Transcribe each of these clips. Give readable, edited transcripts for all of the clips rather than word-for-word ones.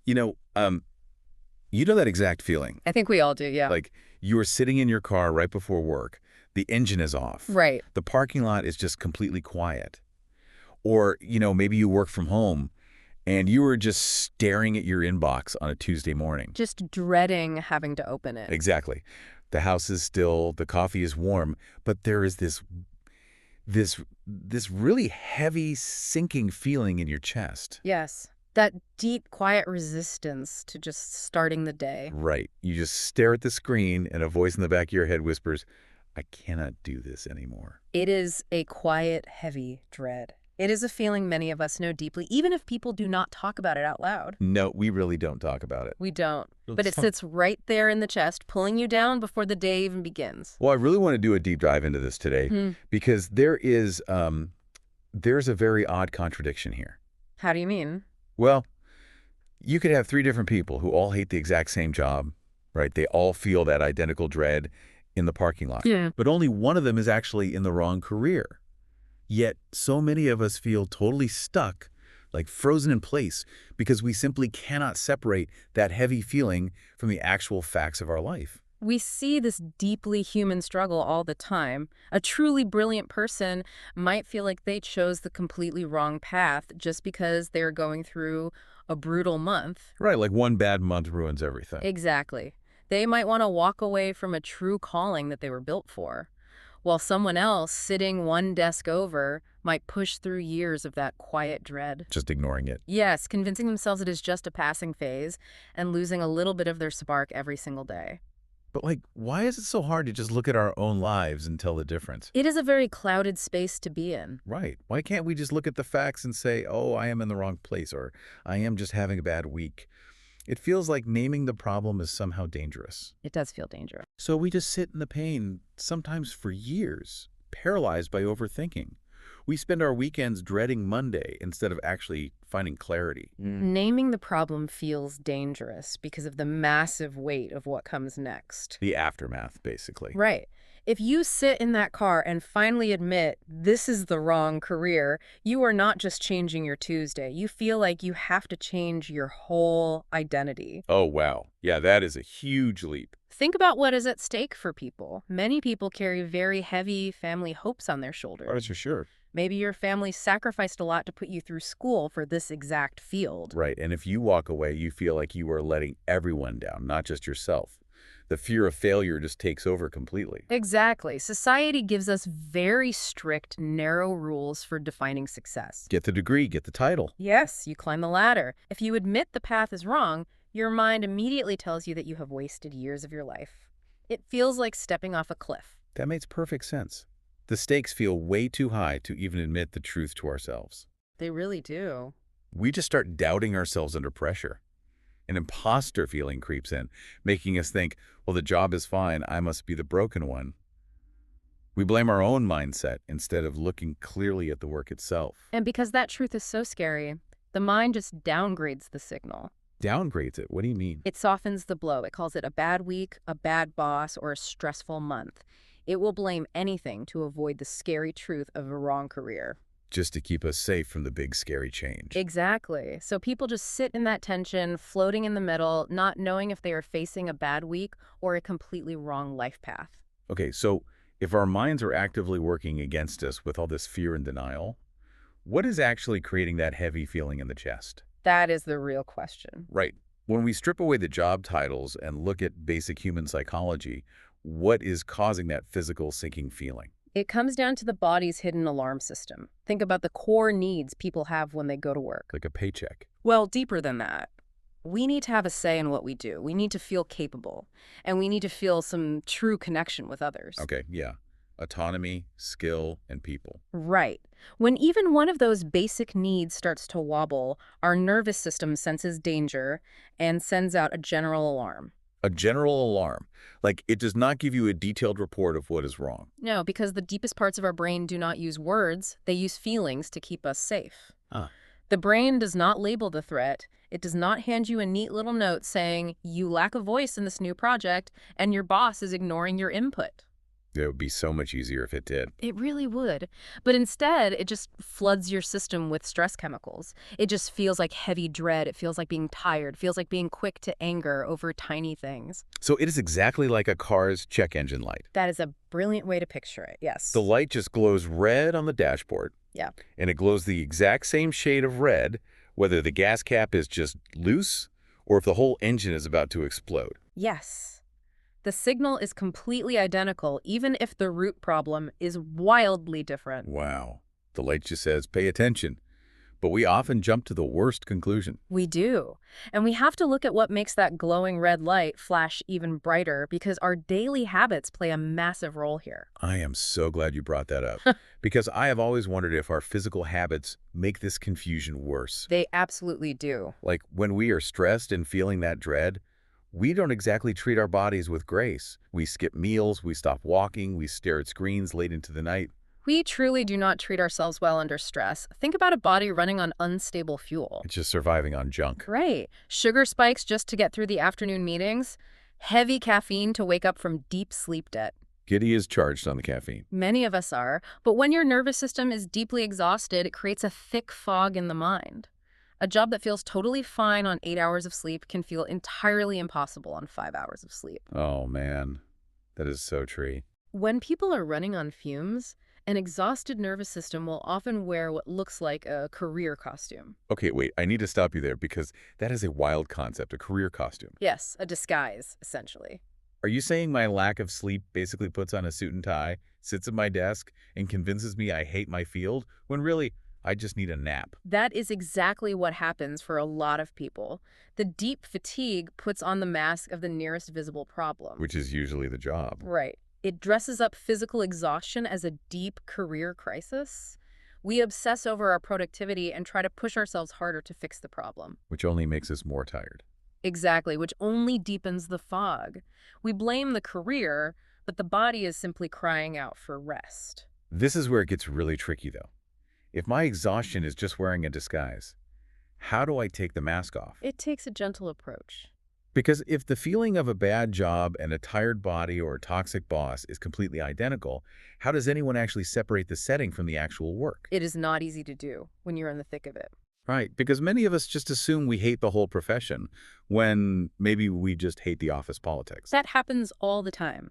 You know, um, you know that exact feeling. I think we all do, yeah. Like you are sitting in your car right before work. The engine is off. Right. The parking lot is just completely quiet. Or, maybe you work from home and you were just staring at your inbox on a Tuesday morning. Just dreading having to open it. Exactly. The house is still, the coffee is warm, but there is this really heavy sinking feeling in your chest. Yes. That deep, quiet resistance to just starting the day. Right. You just stare at the screen and a voice in the back of your head whispers, I cannot do this anymore. It is a quiet, heavy dread. It is a feeling many of us know deeply, even if people do not talk about it out loud. No, we really don't talk about it. We don't. But it sits right there in the chest, pulling you down before the day even begins. Well, I really want to do a deep dive into this today because there's a very odd contradiction here. How do you mean? Well, you could have three different people who all hate the exact same job, right? They all feel that identical dread in the parking lot. Yeah. But only one of them is actually in the wrong career. Yet so many of us feel totally stuck, like frozen in place, because we simply cannot separate that heavy feeling from the actual facts of our life. We see this deeply human struggle all the time. A truly brilliant person might feel like they chose the completely wrong path just because they're going through a brutal month. Right, like one bad month ruins everything. Exactly. They might want to walk away from a true calling that they were built for, while someone else sitting one desk over might push through years of that quiet dread. Just ignoring it. Yes, convincing themselves it is just a passing phase and losing a little bit of their spark every single day. But why is it so hard to just look at our own lives and tell the difference? It is a very clouded space to be in. Right. Why can't we just look at the facts and say, oh, I am in the wrong place, or I am just having a bad week? It feels like naming the problem is somehow dangerous. It does feel dangerous. So we just sit in the pain, sometimes for years, paralyzed by overthinking. We spend our weekends dreading Monday instead of actually finding clarity. Naming the problem feels dangerous because of the massive weight of what comes next. The aftermath, basically. Right. If you sit in that car and finally admit this is the wrong career, you are not just changing your Tuesday. You feel like you have to change your whole identity. Oh, wow. Yeah, that is a huge leap. Think about what is at stake for people. Many people carry very heavy family hopes on their shoulders. That's for sure. Maybe your family sacrificed a lot to put you through school for this exact field. Right, and if you walk away, you feel like you are letting everyone down, not just yourself. The fear of failure just takes over completely. Exactly. Society gives us very strict, narrow rules for defining success. Get the degree, get the title. Yes, you climb the ladder. If you admit the path is wrong, your mind immediately tells you that you have wasted years of your life. It feels like stepping off a cliff. That makes perfect sense. The stakes feel way too high to even admit the truth to ourselves. They really do. We just start doubting ourselves under pressure. An imposter feeling creeps in, making us think, well, the job is fine, I must be the broken one. We blame our own mindset instead of looking clearly at the work itself. And because that truth is so scary, the mind just downgrades the signal. Downgrades it? What do you mean? It softens the blow. It calls it a bad week, a bad boss, or a stressful month. It will blame anything to avoid the scary truth of a wrong career. Just to keep us safe from the big scary change. Exactly. So people just sit in that tension, floating in the middle, not knowing if they are facing a bad week or a completely wrong life path. Okay, so if our minds are actively working against us with all this fear and denial, what is actually creating that heavy feeling in the chest? That is the real question. Right. When we strip away the job titles and look at basic human psychology, what is causing that physical sinking feeling? It comes down to the body's hidden alarm system. Think about the core needs people have when they go to work. Like a paycheck. Well, deeper than that. We need to have a say in what we do. We need to feel capable. And we need to feel some true connection with others. Okay, yeah. Autonomy, skill, and people. Right. When even one of those basic needs starts to wobble, our nervous system senses danger and sends out a general alarm. A general alarm. Like, it does not give you a detailed report of what is wrong. No, because the deepest parts of our brain do not use words. They use feelings to keep us safe. The brain does not label the threat. It does not hand you a neat little note saying, you lack a voice in this new project, and your boss is ignoring your input. It would be so much easier if it did. It really would. But instead, it just floods your system with stress chemicals. It just feels like heavy dread. It feels like being tired. It feels like being quick to anger over tiny things. So it is exactly like a car's check engine light. That is a brilliant way to picture it, The yes. light just glows red on the dashboard, Yeah. and it glows the exact same shade of red, whether the gas cap is just loose or if the whole engine is about to explode. Yes. The signal is completely identical, even if the root problem is wildly different. Wow. The light just says, pay attention. But we often jump to the worst conclusion. We do. And we have to look at what makes that glowing red light flash even brighter because our daily habits play a massive role here. I am so glad you brought that up, because I have always wondered if our physical habits make this confusion worse. They absolutely do. Like when we are stressed and feeling that dread, we don't exactly treat our bodies with grace. We skip meals, we stop walking, we stare at screens late into the night. We truly do not treat ourselves well under stress. Think about a body running on unstable fuel. It's just surviving on junk. Right. Sugar spikes just to get through the afternoon meetings. Heavy caffeine to wake up from deep sleep debt. Giddy is charged on the caffeine. Many of us are. But when your nervous system is deeply exhausted, it creates a thick fog in the mind. A job that feels totally fine on 8 hours of sleep can feel entirely impossible on 5 hours of sleep. Oh, man. That is so true. When people are running on fumes, an exhausted nervous system will often wear what looks like a career costume. Okay, wait, I need to stop you there because that is a wild concept, a career costume. Yes, a disguise, essentially. Are you saying my lack of sleep basically puts on a suit and tie, sits at my desk, and convinces me I hate my field, when really, I just need a nap? That is exactly what happens for a lot of people. The deep fatigue puts on the mask of the nearest visible problem. Which is usually the job. Right. It dresses up physical exhaustion as a deep career crisis. We obsess over our productivity and try to push ourselves harder to fix the problem. Which only makes us more tired. Exactly, which only deepens the fog. We blame the career, but the body is simply crying out for rest. This is where it gets really tricky, though. If my exhaustion is just wearing a disguise, how do I take the mask off? It takes a gentle approach. Because if the feeling of a bad job and a tired body or a toxic boss is completely identical, how does anyone actually separate the setting from the actual work? It is not easy to do when you're in the thick of it. Right, because many of us just assume we hate the whole profession when maybe we just hate the office politics. That happens all the time.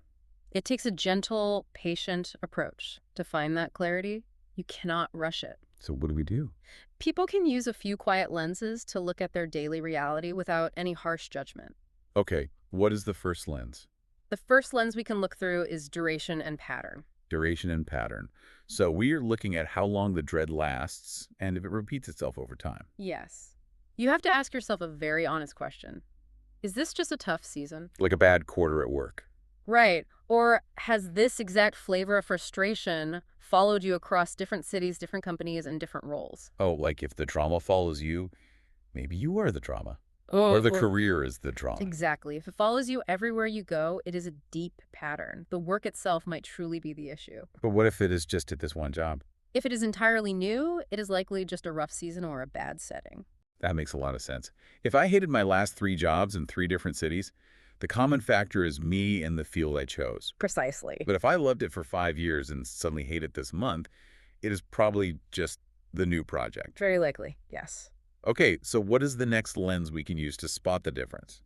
It takes a gentle, patient approach to find that clarity. You cannot rush it. So what do we do? People can use a few quiet lenses to look at their daily reality without any harsh judgment. Okay, what is the first lens? The first lens we can look through is duration and pattern. Duration and pattern. So we're looking at how long the dread lasts and if it repeats itself over time. Yes. You have to ask yourself a very honest question. Is this just a tough season? Like a bad quarter at work. Right. Or has this exact flavor of frustration followed you across different cities, different companies, and different roles? Oh, like if the drama follows you, maybe you are the drama. Or the career is the drama. Exactly. If it follows you everywhere you go, it is a deep pattern. The work itself might truly be the issue. But what if it is just at this one job? If it is entirely new, it is likely just a rough season or a bad setting. That makes a lot of sense. If I hated my last 3 jobs in 3 different cities, the common factor is me and the field I chose. Precisely. But if I loved it for 5 years and suddenly hate it this month, it is probably just the new project. Very likely, yes. Okay, so what is the next lens we can use to spot the difference?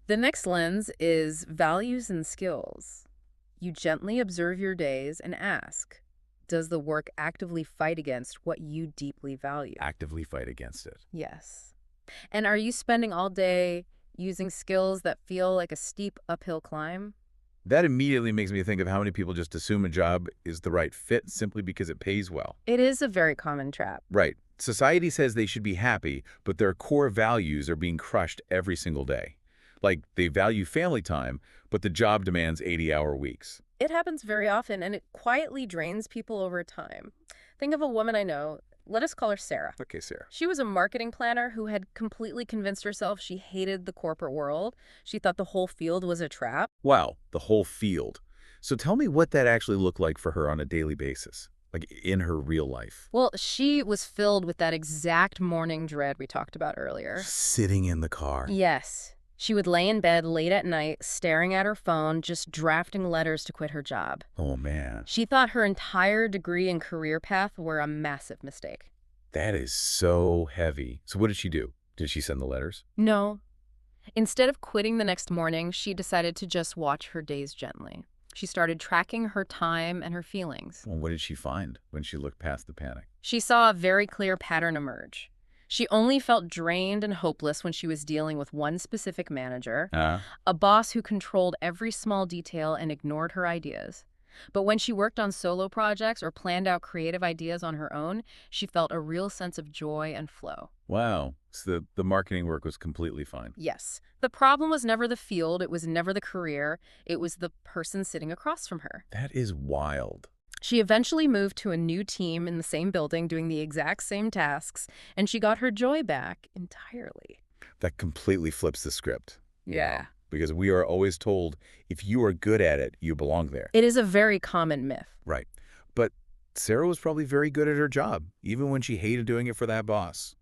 The next lens is values and skills. You gently observe your days and ask, does the work actively fight against what you deeply value? Actively fight against it. Yes. And are you spending all day using skills that feel like a steep uphill climb? That immediately makes me think of how many people just assume a job is the right fit simply because it pays well. It is a very common trap. Right. Society says they should be happy, but their core values are being crushed every single day. Like, they value family time, but the job demands 80-hour weeks. It happens very often, and it quietly drains people over time. Think of a woman I know. Let us call her Sarah. Okay, Sarah. She was a marketing planner who had completely convinced herself she hated the corporate world. She thought the whole field was a trap. Wow, the whole field. So tell me what that actually looked like for her on a daily basis, like in her real life. Well, she was filled with that exact morning dread we talked about earlier. Sitting in the car. Yes. She would lay in bed late at night, staring at her phone, just drafting letters to quit her job. Oh, man. She thought her entire degree and career path were a massive mistake. That is so heavy. So what did she do? Did she send the letters? No. Instead of quitting the next morning, she decided to just watch her days gently. She started tracking her time and her feelings. Well, what did she find when she looked past the panic? She saw a very clear pattern emerge. She only felt drained and hopeless when she was dealing with one specific manager, a boss who controlled every small detail and ignored her ideas. But when she worked on solo projects or planned out creative ideas on her own, she felt a real sense of joy and flow. Wow. So the marketing work was completely fine. Yes. The problem was never the field, it was never the career, it was the person sitting across from her. That is wild. She eventually moved to a new team in the same building doing the exact same tasks, and she got her joy back entirely. That completely flips the script. Yeah. Because we are always told if you are good at it, you belong there. It is a very common myth. Right. But Sarah was probably very good at her job, even when she hated doing it for that boss.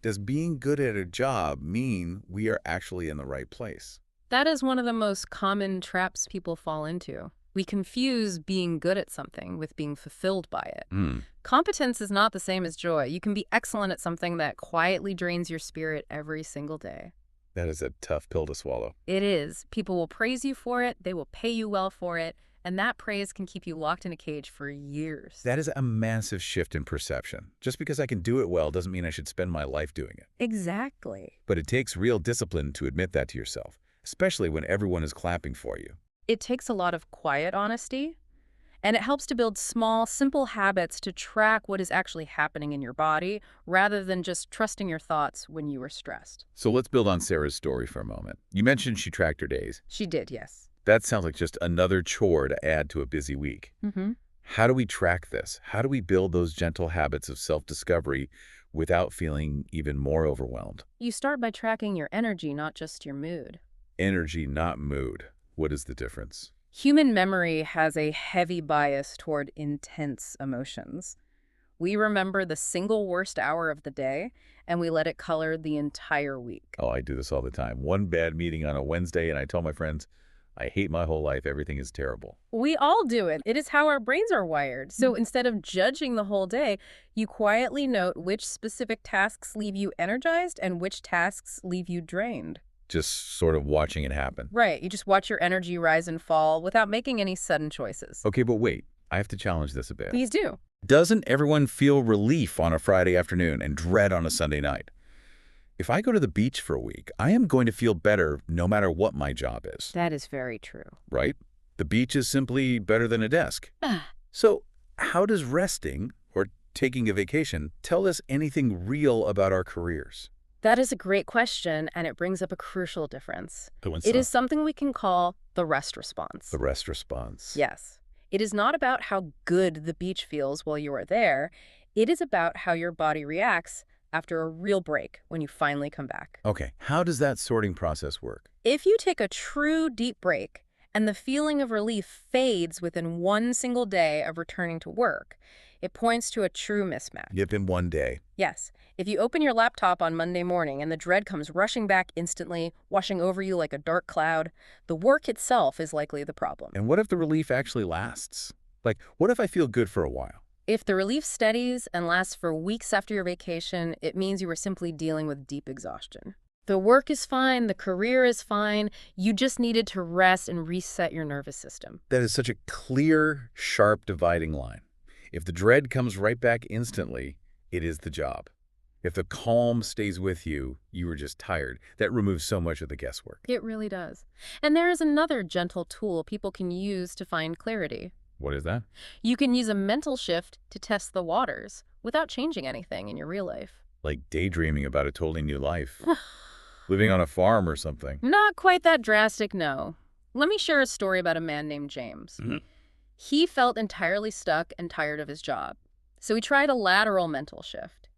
Does being good at a job mean we are actually in the right place? That is one of the most common traps people fall into. We confuse being good at something with being fulfilled by it. Competence is not the same as joy. You can be excellent at something that quietly drains your spirit every single day. That is a tough pill to swallow. It is. People will praise you for it, they will pay you well for it, and that praise can keep you locked in a cage for years. That is a massive shift in perception. Just because I can do it well doesn't mean I should spend my life doing it. Exactly. But it takes real discipline to admit that to yourself, especially when everyone is clapping for you. It takes a lot of quiet honesty, and it helps to build small, simple habits to track what is actually happening in your body rather than just trusting your thoughts when you are stressed. So let's build on Sarah's story for a moment. You mentioned she tracked her days. She did, yes. That sounds like just another chore to add to a busy week. How do we track this? How do we build those gentle habits of self-discovery without feeling even more overwhelmed? You start by tracking your energy, not just your mood. Energy, not mood. What is the difference? Human memory has a heavy bias toward intense emotions. We remember the single worst hour of the day, and we let it color the entire week. Oh, I do this all the time. One bad meeting on a Wednesday, and I tell my friends, I hate my whole life. Everything is terrible. We all do it. It is how our brains are wired. So instead of judging the whole day, you quietly note which specific tasks leave you energized and which tasks leave you drained. Just sort of watching it happen. Right. You just watch your energy rise and fall without making any sudden choices. Okay, but wait. I have to challenge this a bit. Please do. Doesn't everyone feel relief on a Friday afternoon and dread on a Sunday night? If I go to the beach for a week, I am going to feel better no matter what my job is. That is very true. Right? The beach is simply better than a desk. So how does resting or taking a vacation tell us anything real about our careers? That is a great question, and it brings up a crucial difference. What's It that? is something we can call the rest response. The rest response. Yes. It is not about how good the beach feels while you are there. It is about how your body reacts after a real break when you finally come back. Okay, how does that sorting process work? If you take a true deep break and the feeling of relief fades within one single day of returning to work, it points to a true mismatch. Yep, in one day. Yes. If you open your laptop on Monday morning and the dread comes rushing back instantly, washing over you like a dark cloud, the work itself is likely the problem. And what if the relief actually lasts? Like, what if I feel good for a while? If the relief steadies and lasts for weeks after your vacation, it means you were simply dealing with deep exhaustion. The work is fine, the career is fine, you just needed to rest and reset your nervous system. That is such a clear, sharp dividing line. If the dread comes right back instantly, it is the job. If the calm stays with you, you were just tired. That removes so much of the guesswork. It really does. And there is another gentle tool people can use to find clarity. What is that? You can use a mental shift to test the waters without changing anything in your real life. Like daydreaming about a totally new life. Living on a farm or something. Not quite that drastic, no. Let me share a story about a man named James. He felt entirely stuck and tired of his job. So he tried a lateral mental shift.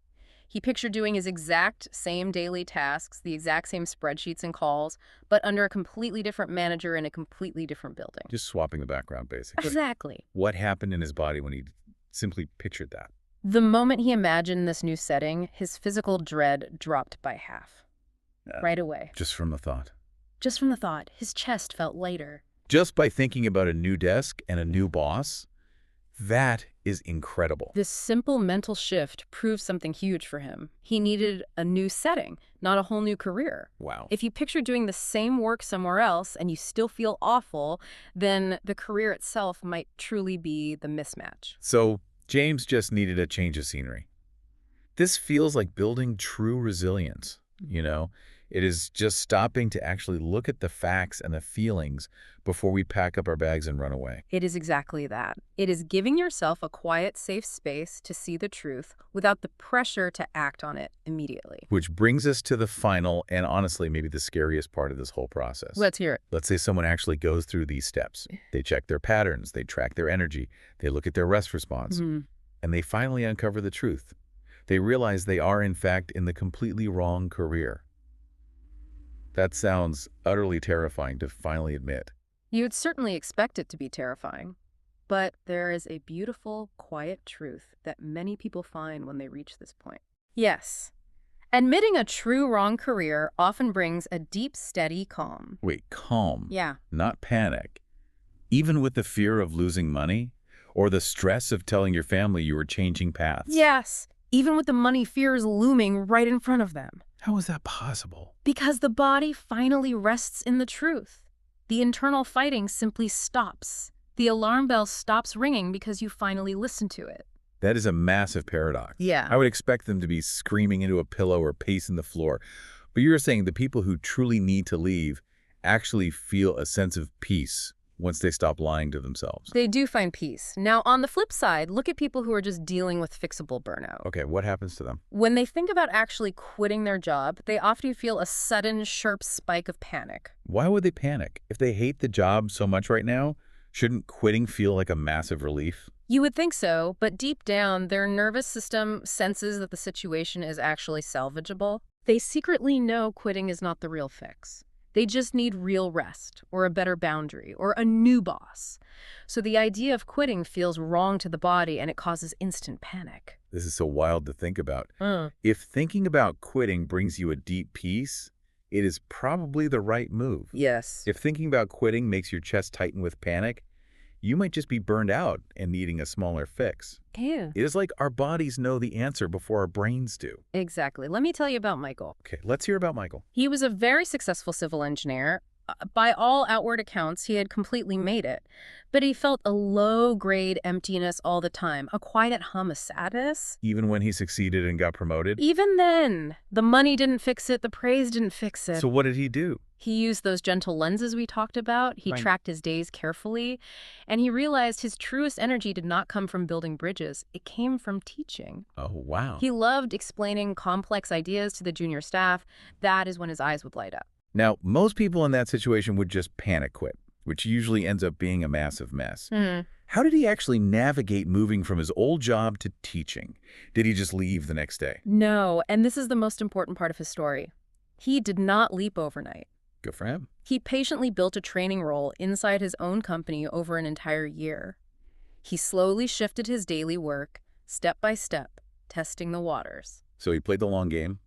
He pictured doing his exact same daily tasks, the exact same spreadsheets and calls, but under a completely different manager in a completely different building. Just swapping the background, basically. Exactly. What happened in his body when he simply pictured that? The moment he imagined this new setting, his physical dread dropped by half. right away. Just from the thought. Just from the thought, his chest felt lighter. Just by thinking about a new desk and a new boss, that is incredible. This simple mental shift proved something huge for him. He needed a new setting, not a whole new career. Wow. If you picture doing the same work somewhere else and you still feel awful, then the career itself might truly be the mismatch. So James just needed a change of scenery. This feels like building true resilience, you know? It is just stopping to actually look at the facts and the feelings before we pack up our bags and run away. It is exactly that. It is giving yourself a quiet, safe space to see the truth without the pressure to act on it immediately. Which brings us to the final and honestly maybe the scariest part of this whole process. Let's hear it. Let's say someone actually goes through these steps. They check their patterns, they track their energy, they look at their rest response, and they finally uncover the truth. They realize they are in fact in the completely wrong career. That sounds utterly terrifying to finally admit. You would certainly expect it to be terrifying. But there is a beautiful, quiet truth that many people find when they reach this point. Yes, admitting a true wrong career often brings a deep, steady calm. Wait, calm? Yeah. Not panic. Even with the fear of losing money or the stress of telling your family you were changing paths? Yes, even with the money fears looming right in front of them. How is that possible? Because the body finally rests in the truth. The internal fighting simply stops. The alarm bell stops ringing because you finally listen to it. That is a massive paradox. Yeah. I would expect them to be screaming into a pillow or pacing the floor. But you're saying the people who truly need to leave actually feel a sense of peace once they stop lying to themselves. They do find peace. Now, on the flip side, look at people who are just dealing with fixable burnout. Okay, what happens to them? When they think about actually quitting their job, they often feel a sudden, sharp spike of panic. Why would they panic? If they hate the job so much right now, shouldn't quitting feel like a massive relief? You would think so, but deep down, their nervous system senses that the situation is actually salvageable. They secretly know quitting is not the real fix. They just need real rest, or a better boundary, or a new boss. So the idea of quitting feels wrong to the body, and it causes instant panic. This is so wild to think about. If thinking about quitting brings you a deep peace, it is probably the right move. Yes. If thinking about quitting makes your chest tighten with panic, you might just be burned out and needing a smaller fix. Yeah. It is like our bodies know the answer before our brains do. Exactly. Let me tell you about Michael. Okay, let's hear about Michael. He was a very successful civil engineer. By all outward accounts, he had completely made it. But he felt a low-grade emptiness all the time, a quiet hum of sadness. Even when he succeeded and got promoted? Even then, the money didn't fix it, the praise didn't fix it. So what did he do? He used those gentle lenses we talked about. He Right. tracked his days carefully, and he realized his truest energy did not come from building bridges. It came from teaching. Oh, wow. He loved explaining complex ideas to the junior staff. That is when his eyes would light up. Now, most people in that situation would just panic quit, which usually ends up being a massive mess. How did he actually navigate moving from his old job to teaching? Did he just leave the next day? No, and this is the most important part of his story. He did not leap overnight. Good for him. He patiently built a training role inside his own company over an entire year. He slowly shifted his daily work, step by step, testing the waters. So he played the long game.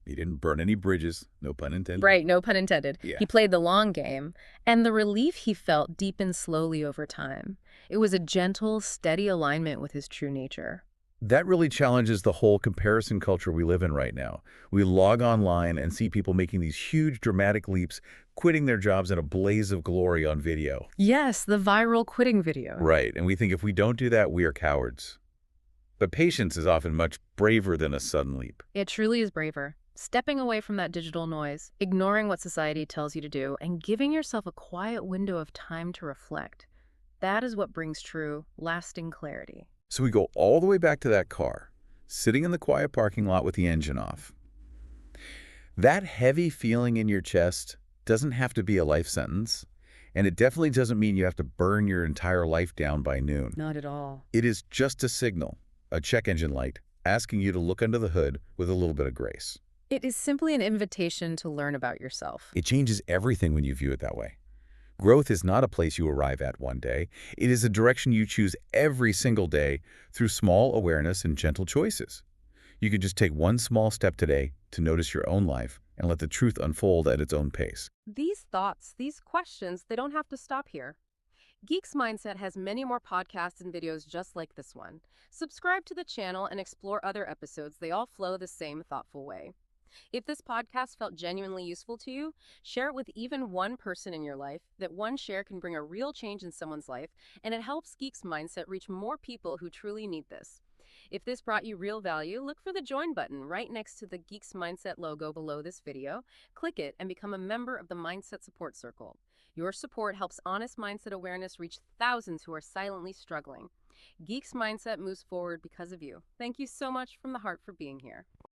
He didn't burn any bridges, no pun intended. Right, no pun intended. Yeah. He played the long game, and the relief he felt deepened slowly over time. It was a gentle, steady alignment with his true nature. That really challenges the whole comparison culture we live in right now. We log online and see people making these huge dramatic leaps, quitting their jobs in a blaze of glory on video. Yes, the viral quitting video. Right, and we think if we don't do that, we are cowards. But patience is often much braver than a sudden leap. It truly is braver. Stepping away from that digital noise, ignoring what society tells you to do, and giving yourself a quiet window of time to reflect. That is what brings true, lasting clarity. So we go all the way back to that car, sitting in the quiet parking lot with the engine off. That heavy feeling in your chest doesn't have to be a life sentence, and it definitely doesn't mean you have to burn your entire life down by noon. Not at all. It is just a signal, a check engine light, asking you to look under the hood with a little bit of grace. It is simply an invitation to learn about yourself. It changes everything when you view it that way. Growth is not a place you arrive at one day. It is a direction you choose every single day through small awareness and gentle choices. You can just take one small step today to notice your own life and let the truth unfold at its own pace. These thoughts, these questions, they don't have to stop here. Geeks Mindset has many more podcasts and videos just like this one. Subscribe to the channel and explore other episodes. They all flow the same thoughtful way. If this podcast felt genuinely useful to you, share it with even one person in your life. That one share can bring a real change in someone's life, and it helps Geeks Mindset reach more people who truly need this. If this brought you real value, look for the join button right next to the Geeks Mindset logo below this video. Click it and become a member of the Mindset Support Circle. Your support helps honest mindset awareness reach thousands who are silently struggling. Geeks Mindset moves forward because of you. Thank you so much from the heart for being here.